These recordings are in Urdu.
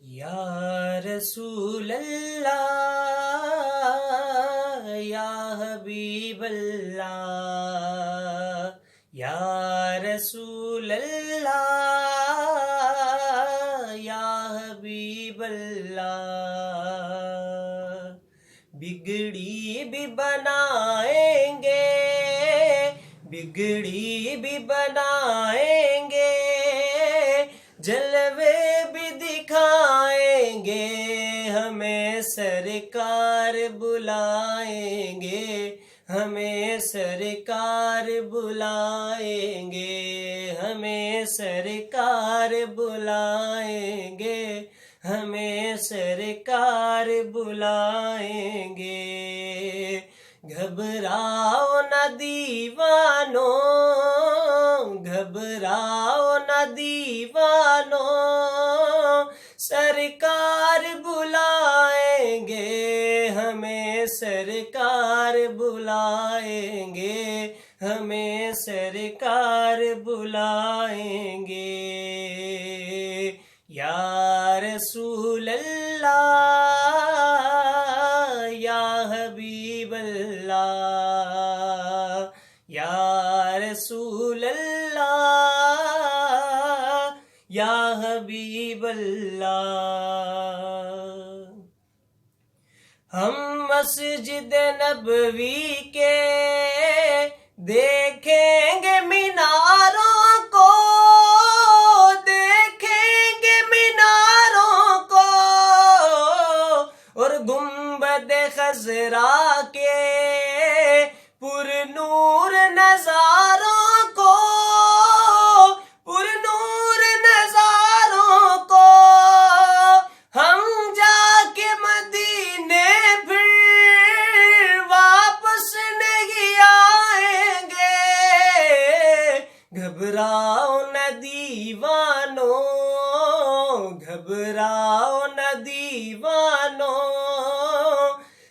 یا رسول اللہ یا حبیب اللہ یا رسول اللہ یا حبیب اللہ بگڑی بھی بنائیں گے بگڑی بھی بنائیں گے جلوے بھی دکھائیں گے ہمیں سرکار بلائیں گے ہمیں سرکار بلائیں گے ہمیں سرکار بلائیں گے ہمیں سرکار بلائیں گے گھبراؤ نہ دیوانو گھبراؤ نہ دیوانو سرکار بلائیں گے ہمیں سرکار بلائیں گے ہمیں سرکار بلائیں گے یا رسول اللہ یا حبیب اللہ یا رسول اللہ یا حبیب اللہ ہم مسجد نبوی کے دیکھیں گے میناروں کو دیکھیں گے میناروں کو اور گنبد خضرا کے پر نور نظاروں کو پر نور نظاروں کو ہم جا کے مدینے پھر واپس نہیں آئیں گے گھبراؤ نہ دیوانو گھبراؤ نہ دیوانو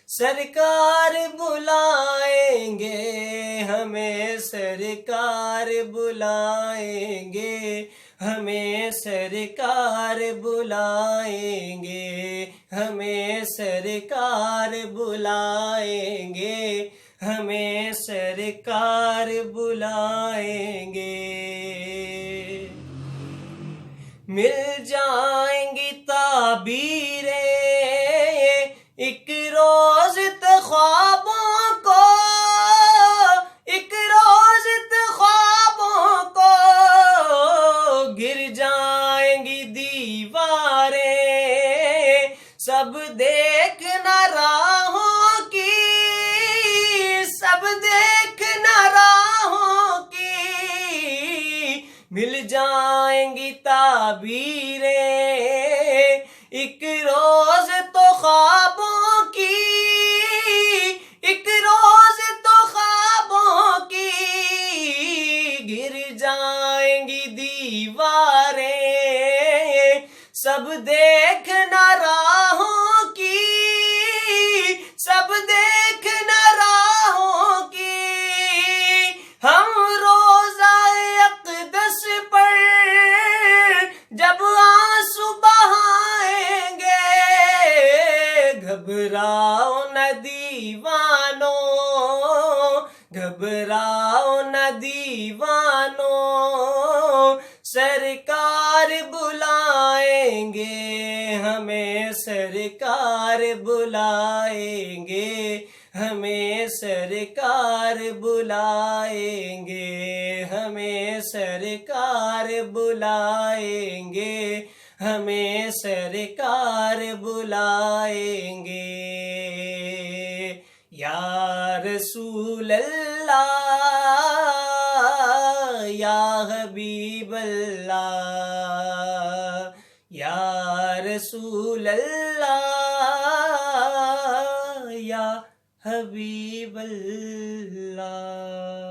سرکار بلائیں گے ہمیں سرکار بلائیں گے ہمیں سرکار بلائیں گے ہمیں سرکار بلائیں گے ہمیں سرکار بلائیں گے مل جائیں گی تعبیریں ایک روز خوابوں کو ایک روز خوابوں کو گر جائیں گی دیواریں سب دیکھنا راہوں کی سب دیکھنا راہوں کی مل جائیں گی تعبیریں ایک روز تو خوابوں کی ایک روز تو خوابوں کی گر جائیں گی دیواریں سب دیکھنا راہوں کی سب دیکھنا راہوں کی ہم روزہ اقدس پر جب آنسو بہائیں گے گھبراؤ نہ دیوانو گھبراؤ نہ دیوانو سرکار بلائیں گے ہمیں سرکار بلائیں گے ہمیں سرکار بلائیں گے ہمیں سرکار بلائیں گے ہمیں سرکار بلائیں گے یا رسول اللہ یا حبیب اللہ یا رسول اللہ یا حبیب اللہ